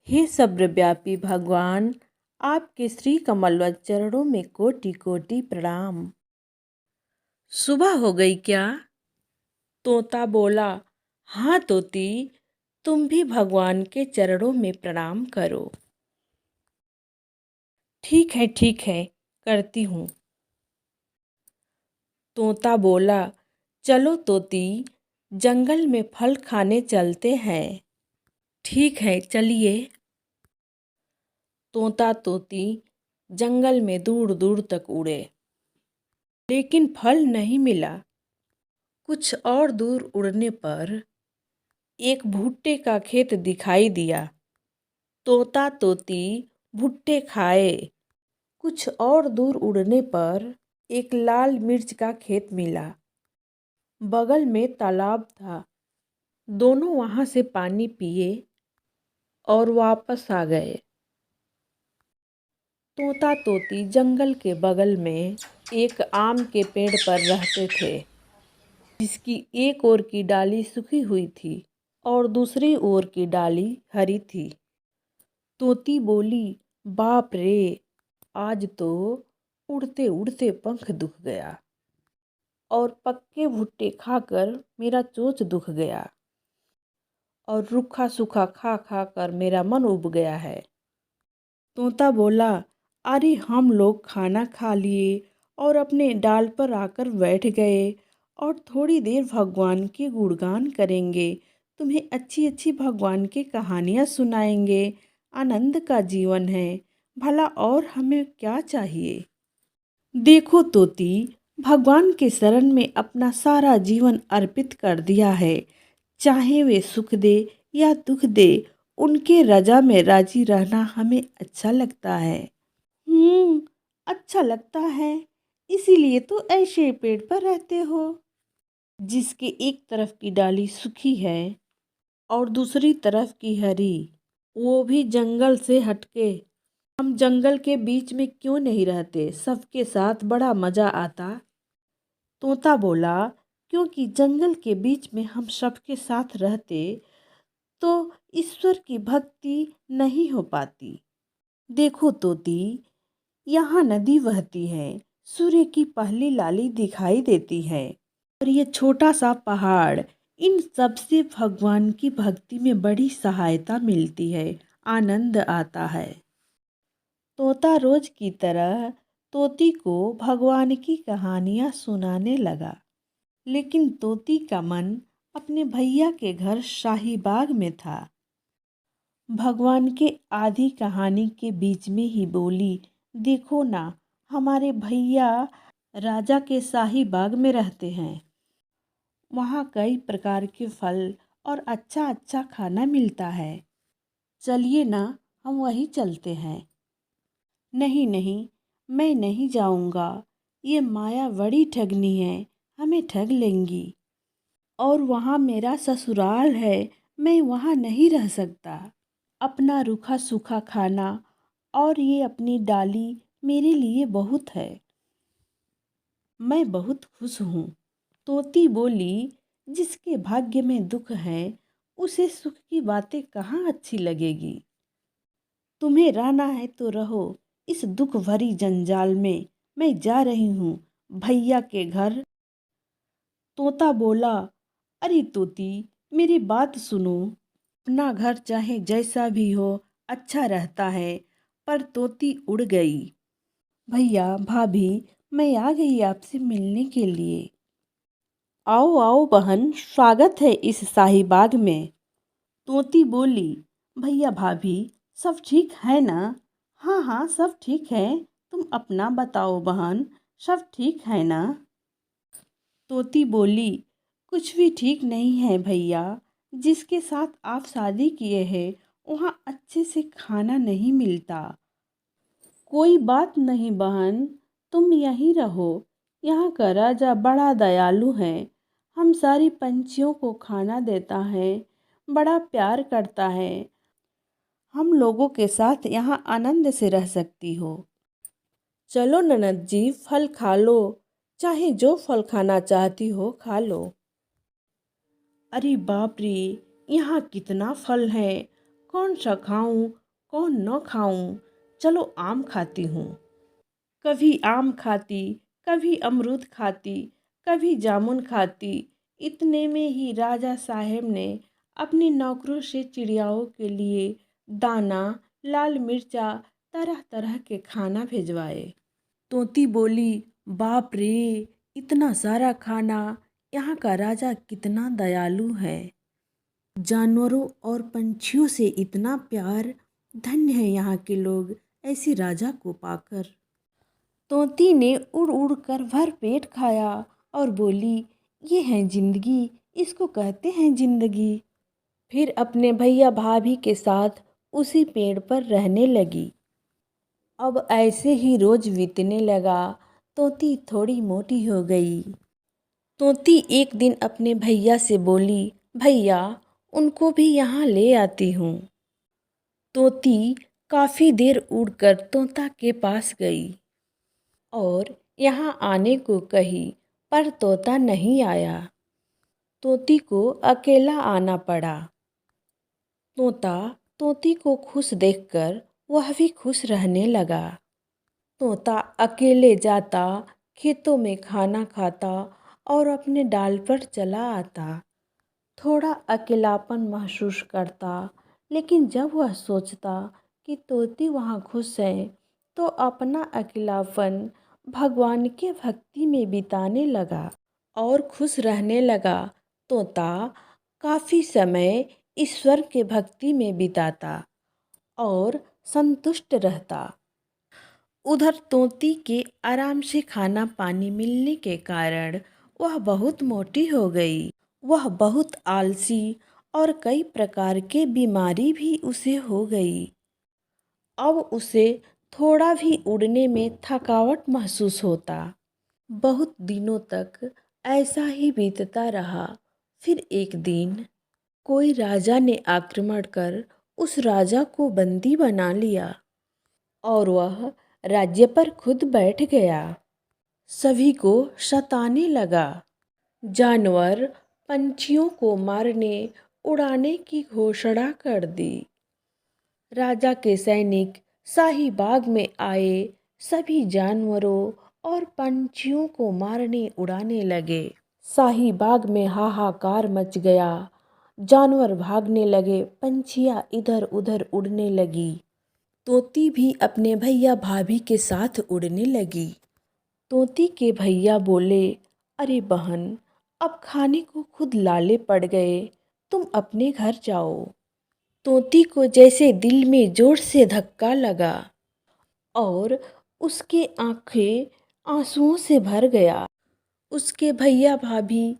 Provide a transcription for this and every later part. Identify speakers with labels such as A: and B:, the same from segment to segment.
A: हे सर्वव्यापी भगवान, आपके श्री कमलवत चरणों में कोटि कोटि प्रणाम। सुबह हो गई क्या? तोता बोला, हाँ तोती, तुम भी भगवान के चरणों में प्रणाम करो। ठीक है, करती हूँ। तोता बोला, चलो तोती, जंगल में फल खाने चलते हैं। ठीक है, चलिए। तोता तोती जंगल में दूर दूर तक उड़े, लेकिन फल नहीं मिला। कुछ और दूर उड़ने पर एक भुट्टे का खेत दिखाई दिया। तोता तोती भुट्टे खाए। कुछ और दूर उड़ने पर एक लाल मिर्च का खेत मिला। बगल में तालाब था। दोनों वहां से पानी पिए और वापस आ गए। तोता तोती जंगल के बगल में एक आम के पेड़ पर रहते थे, जिसकी एक ओर की डाली सूखी हुई थी और दूसरी ओर की डाली हरी थी। तोती बोली, बाप रे, आज तो उड़ते उड़ते पंख दुख गया और पक्के भुट्टे खाकर मेरा चोंच दुख गया और रूखा सूखा खा खा कर मेरा मन उब गया है। तोता बोला, अरे हम लोग खाना खा लिए और अपने डाल पर आकर बैठ गए और थोड़ी देर भगवान के गुणगान करेंगे, तुम्हें अच्छी अच्छी भगवान की कहानियाँ सुनाएंगे। आनंद का जीवन है, भला और हमें क्या चाहिए। देखो तोती, भगवान के शरण में अपना सारा जीवन अर्पित कर दिया है। चाहे वे सुख दे या दुख दे, उनके रजा में राजी रहना हमें अच्छा लगता है। अच्छा लगता है, इसीलिए तो ऐसे पेड़ पर रहते हो जिसके एक तरफ की डाली सूखी है और दूसरी तरफ की हरी, वो भी जंगल से हटके। हम जंगल के बीच में क्यों नहीं रहते, सबके साथ बड़ा मजा आता। तोता बोला, क्योंकि जंगल के बीच में हम सबके साथ रहते तो ईश्वर की भक्ति नहीं हो पाती। देखो तोती, यहाँ नदी बहती है, सूर्य की पहली लाली दिखाई देती है और ये छोटा सा पहाड़, इन सब से भगवान की भक्ति में बड़ी सहायता मिलती है, आनंद आता है। तोता रोज की तरह तोती को भगवान की कहानियाँ सुनाने लगा, लेकिन तोती का मन अपने भैया के घर शाही बाग में था। भगवान के आधी कहानी के बीच में ही बोली, देखो ना, हमारे भैया राजा के शाही बाग में रहते हैं। वहाँ कई प्रकार के फल और अच्छा अच्छा खाना मिलता है। चलिए ना, हम वहीं चलते हैं। नहीं नहीं, मैं नहीं जाऊँगा। ये माया बड़ी ठगनी है, हमें ठग लेंगी। और वहाँ मेरा ससुराल है, मैं वहाँ नहीं रह सकता। अपना रूखा सूखा खाना और ये अपनी डाली मेरे लिए बहुत है। मैं बहुत खुश हूँ। तोती बोली, जिसके भाग्य में दुख है उसे सुख की बातें कहाँ अच्छी लगेगी। तुम्हें रहना है तो रहो इस दुख भरी जंजाल में, मैं जा रही हूँ भैया के घर। तोता बोला, अरे तोती, मेरी बात सुनो। अपना घर चाहे जैसा भी हो अच्छा रहता है। पर तोती उड़ गई। भैया भाभी, मैं आ गई आपसे मिलने के लिए। आओ आओ बहन, स्वागत है इस शाही बाग में। तोती बोली, भैया भाभी, सब ठीक है ना? हाँ हाँ, सब ठीक है। तुम अपना बताओ बहन, सब ठीक है ना? तोती बोली, कुछ भी ठीक नहीं है भैया। जिसके साथ आप शादी किए हैं वहाँ अच्छे से खाना नहीं मिलता। कोई बात नहीं बहन, तुम यहीं रहो। यहाँ का राजा बड़ा दयालु है, हम सारी पंछियों को खाना देता है, बड़ा प्यार करता है। हम लोगों के साथ यहाँ आनंद से रह सकती हो। चलो ननद जी, फल खा लो, चाहे जो फल खाना चाहती हो खा लो। अरे बाप रे, यहाँ कितना फल है, कौन सा खाऊं, कौन न खाऊं, चलो आम खाती हूँ। कभी आम खाती, कभी अमरूद खाती, कभी जामुन खाती। इतने में ही राजा साहब ने अपने नौकरों से चिड़ियाओं के लिए दाना, लाल मिर्चा, तरह तरह के खाना भिजवाए। तोती बोली, बाप रे, इतना सारा खाना! यहाँ का राजा कितना दयालु है। जानवरों और पंछियों से इतना प्यार! धन्य है यहाँ के लोग ऐसे राजा को पाकर। तोती ने उड़ उड़ कर भर पेट खाया और बोली, ये है जिंदगी, इसको कहते हैं जिंदगी। फिर अपने भैया भाभी के साथ उसी पेड़ पर रहने लगी। अब ऐसे ही रोज बीतने लगा। तोती थोड़ी मोटी हो गई। तोती एक दिन अपने भैया से बोली, भैया, उनको भी यहाँ ले आती हूँ। तोती काफ़ी देर उड़कर तोता के पास गई और यहाँ आने को कही, पर तोता नहीं आया। तोती को अकेला आना पड़ा। तोता तोती को खुश देखकर वह भी खुश रहने लगा। तोता अकेले जाता, खेतों में खाना खाता और अपने डाल पर चला आता। थोड़ा अकेलापन महसूस करता, लेकिन जब वह सोचता कि तोती वहाँ खुश है, तो अपना अकेलापन भगवान के भक्ति में बिताने लगा और खुश रहने लगा। तोता काफ़ी समय ईश्वर के भक्ति में बिताता और संतुष्ट रहता। उधर तोती के आराम से खाना पानी मिलने के कारण वह बहुत मोटी हो गई। वह बहुत आलसी और कई प्रकार के बीमारी भी उसे हो गई। अब उसे थोड़ा भी उड़ने में थकावट महसूस होता। बहुत दिनों तक ऐसा ही बीतता रहा। फिर एक दिन कोई राजा ने आक्रमण कर उस राजा को बंदी बना लिया और वह राज्य पर खुद बैठ गया। सभी को सताने लगा। जानवर पंछियों को मारने उड़ाने की घोषणा कर दी। राजा के सैनिक शाही बाग में आए। सभी जानवरों और पंछियों को मारने उड़ाने लगे। शाही बाग में हाहाकार मच गया। जानवर भागने लगे, पंछियाँ इधर उधर उड़ने लगी। तोती भी अपने भैया भाभी के साथ उड़ने लगी। तोती के भैया बोले, अरे बहन, अब खाने को खुद लाले पड़ गए, तुम अपने घर जाओ। तोती को जैसे दिल में जोर से धक्का लगा और उसके आंखें आंसुओं से भर गया। उसके भैया भाभी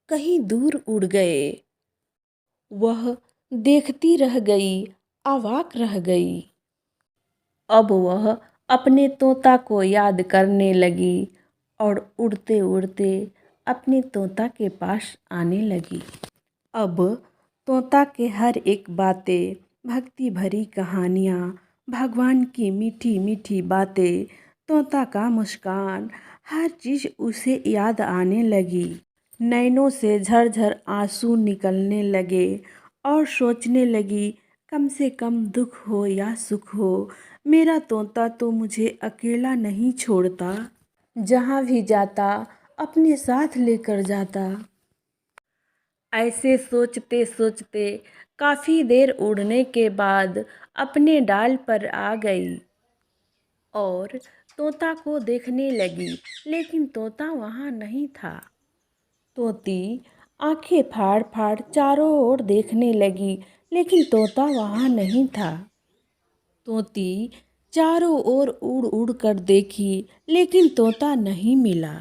A: कहीं दूर उड़ गए। वह देखती रह गई, अवाक रह गई। अब वह अपने तोता को याद करने लगी और उड़ते उड़ते अपने तोता के पास आने लगी। अब तोता के हर एक बातें, भक्ति भरी कहानियाँ, भगवान की मीठी मीठी बातें, तोता का मुस्कान, हर चीज़ उसे याद आने लगी। नैनों से झरझर आंसू निकलने लगे और सोचने लगी, कम से कम दुख हो या सुख हो, मेरा तोता तो मुझे अकेला नहीं छोड़ता। जहाँ भी जाता अपने साथ लेकर जाता। ऐसे सोचते सोचते काफ़ी देर उड़ने के बाद अपने डाल पर आ गई और तोता को देखने लगी, लेकिन तोता वहाँ नहीं था। तोती आंखें फाड़ फाड़ चारों ओर देखने लगी, लेकिन तोता वहाँ नहीं था। तोती चारों ओर उड़ उड़ कर देखी, लेकिन तोता नहीं मिला।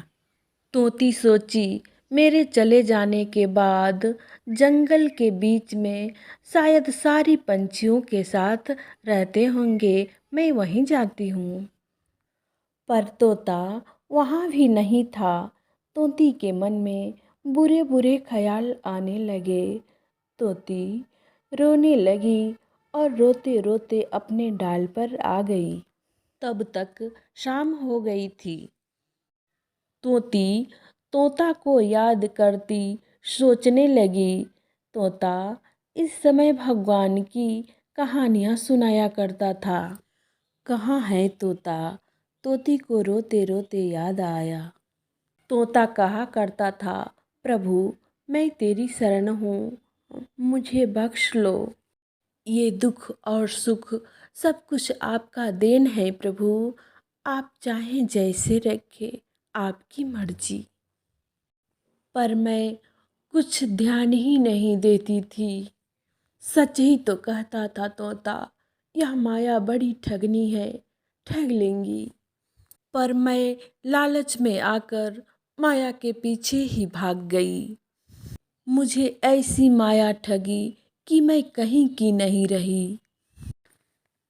A: तोती सोची, मेरे चले जाने के बाद जंगल के बीच में शायद सारी पंछियों के साथ रहते होंगे, मैं वहीं जाती हूँ। पर तोता वहाँ भी नहीं था। तोती के मन में बुरे बुरे ख्याल आने लगे। तोती रोने लगी और रोते रोते अपने डाल पर आ गई। तब तक शाम हो गई थी। तोती तोता को याद करती सोचने लगी, तोता इस समय भगवान की कहानियाँ सुनाया करता था। कहाँ है तोता, तोती को रोते रोते याद आया। तोता कहा करता था, प्रभु मैं तेरी शरण हूँ, मुझे बख्श लो। ये दुख और सुख सब कुछ आपका देन है प्रभु, आप चाहें जैसे रखें, आपकी मर्जी। पर मैं कुछ ध्यान ही नहीं देती थी। सच ही तो कहता था तोता, यह माया बड़ी ठगनी है, ठग लेंगी। पर मैं लालच में आकर माया के पीछे ही भाग गई। मुझे ऐसी माया ठगी कि मैं कहीं की नहीं रही।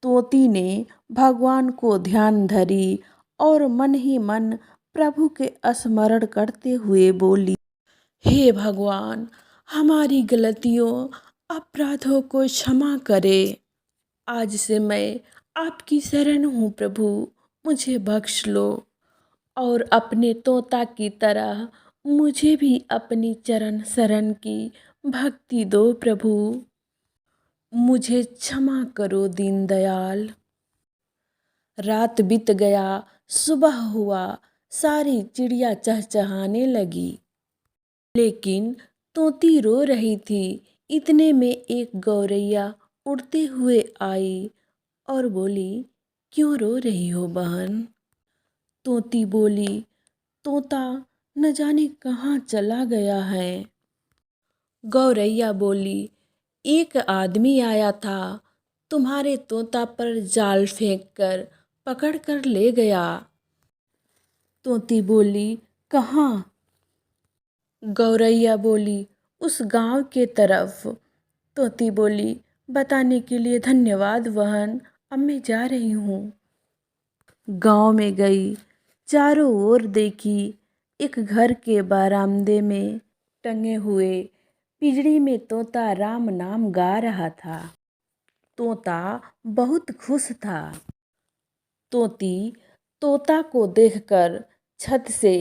A: तोती ने भगवान को ध्यान धरी और मन ही मन प्रभु के स्मरण करते हुए बोली, हे भगवान, हमारी गलतियों अपराधों को क्षमा करे। आज से मैं आपकी शरण हूँ प्रभु, मुझे बख्श लो और अपने तोता की तरह मुझे भी अपनी चरण शरण की भक्ति दो प्रभु। मुझे क्षमा करो दीनदयाल। रात बीत गया, सुबह हुआ, सारी चिड़िया चहचहाने लगी, लेकिन तोती रो रही थी। इतने में एक गौरैया उड़ते हुए आई और बोली, क्यों रो रही हो बहन? तोती बोली, तोता न जाने कहाँ चला गया है। गौरैया बोली, एक आदमी आया था, तुम्हारे तोता पर जाल फेंक कर पकड़ कर ले गया। तोती बोली, कहाँ? गौरैया बोली, उस गांव के तरफ। तोती बोली, बताने के लिए धन्यवाद बहन, अब मैं जा रही हूँ। गांव में गई, चारों ओर देखी। एक घर के बरामदे में टंगे हुए पिंजड़ी में तोता राम नाम गा रहा था। तोता बहुत खुश था। तोती तोता को देखकर छत से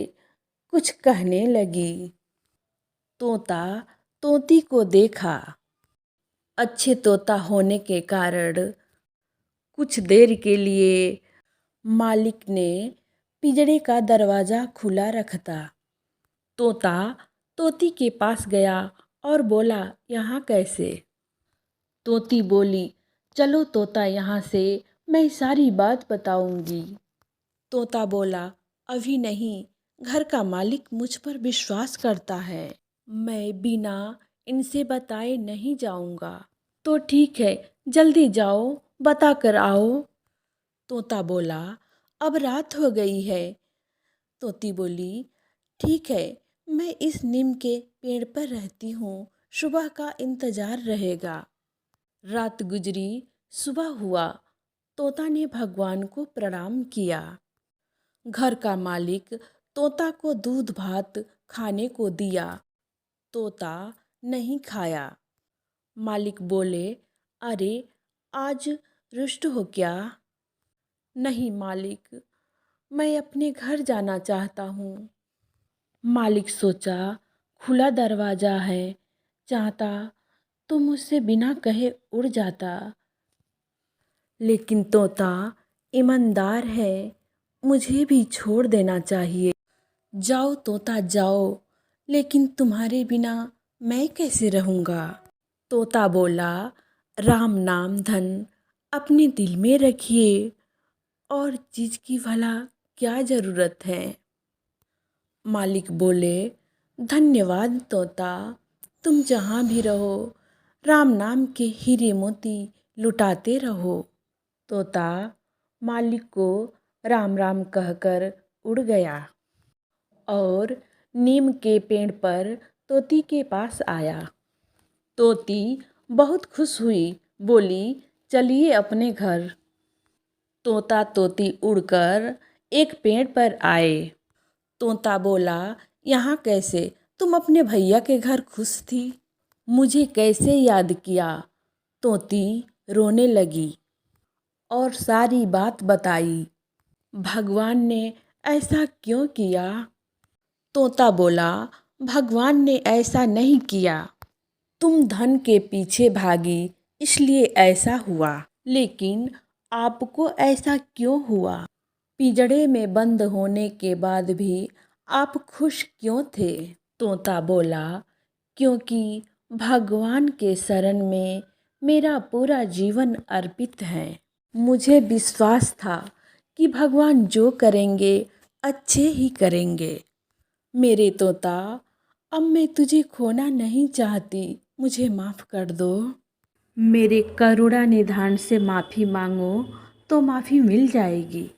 A: कुछ कहने लगी। तोता तोती को देखा। अच्छे तोता होने के कारण कुछ देर के लिए मालिक ने पिंजरे का दरवाज़ा खुला रखता। तोता तोती के पास गया और बोला, यहाँ कैसे? तोती बोली, चलो तोता यहाँ से, मैं सारी बात बताऊंगी। तोता बोला, अभी नहीं, घर का मालिक मुझ पर विश्वास करता है, मैं बिना इनसे बताए नहीं जाऊंगा। तो ठीक है, जल्दी जाओ, बता कर आओ। तोता बोला, अब रात हो गई है। तोती बोली, ठीक है, मैं इस नीम के पेड़ पर रहती हूँ, सुबह का इंतजार रहेगा। रात गुजरी, सुबह हुआ। तोता ने भगवान को प्रणाम किया। घर का मालिक तोता को दूध भात खाने को दिया। तोता नहीं खाया। मालिक बोले, अरे आज रुष्ट हो क्या? नहीं मालिक, मैं अपने घर जाना चाहता हूँ। मालिक सोचा, खुला दरवाज़ा है, चाहता तो मुझसे बिना कहे उड़ जाता, लेकिन तोता ईमानदार है, मुझे भी छोड़ देना चाहिए। जाओ तोता जाओ, लेकिन तुम्हारे बिना मैं कैसे रहूँगा? तोता बोला, राम नाम धन अपने दिल में रखिए, और चीज़ की भला क्या ज़रूरत है? मालिक बोले, धन्यवाद तोता, तुम जहाँ भी रहो राम नाम के हीरे मोती लुटाते रहो। तोता मालिक को राम राम कहकर उड़ गया और नीम के पेड़ पर तोती के पास आया। तोती बहुत खुश हुई, बोली, चलिए अपने घर। तोता तोती उड़कर एक पेड़ पर आए। तोता बोला, यहाँ कैसे? तुम अपने भैया के घर खुश थी, मुझे कैसे याद किया? तोती रोने लगी और सारी बात बताई। भगवान ने ऐसा क्यों किया? तोता बोला, भगवान ने ऐसा नहीं किया, तुम धन के पीछे भागी, इसलिए ऐसा हुआ। लेकिन आपको ऐसा क्यों हुआ? पिंजड़े में बंद होने के बाद भी आप खुश क्यों थे? तोता बोला, क्योंकि भगवान के शरण में मेरा पूरा जीवन अर्पित है। मुझे विश्वास था कि भगवान जो करेंगे अच्छे ही करेंगे। मेरे तोता, अब मैं तुझे खोना नहीं चाहती, मुझे माफ़ कर दो। मेरे करुणा निधान से माफ़ी मांगो तो माफ़ी मिल जाएगी।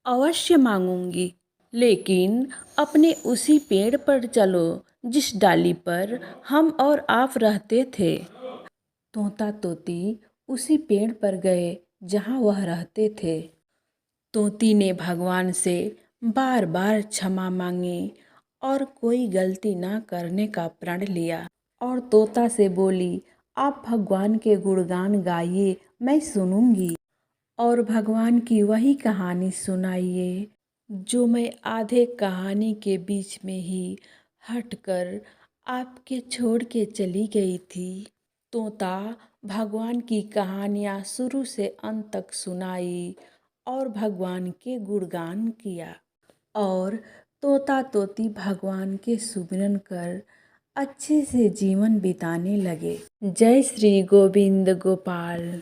A: अवश्य मांगूंगी, लेकिन अपने उसी पेड़ पर चलो जिस डाली पर हम और आप रहते थे। तोता तोती उसी पेड़ पर गए जहाँ वह रहते थे। तोती ने भगवान से बार बार क्षमा मांगी और कोई गलती ना करने का प्रण लिया। और तोता से बोली, आप भगवान के गुणगान गाइए, मैं सुनूंगी। और भगवान की वही कहानी सुनाइए जो मैं आधे कहानी के बीच में ही हटकर आपके छोड़ के चली गई थी। तोता भगवान की कहानियाँ शुरू से अंत तक सुनाई और भगवान के गुणगान किया। और तोता तोती भगवान के सुमिरन कर अच्छे से जीवन बिताने लगे। जय श्री गोविंद गोपाल।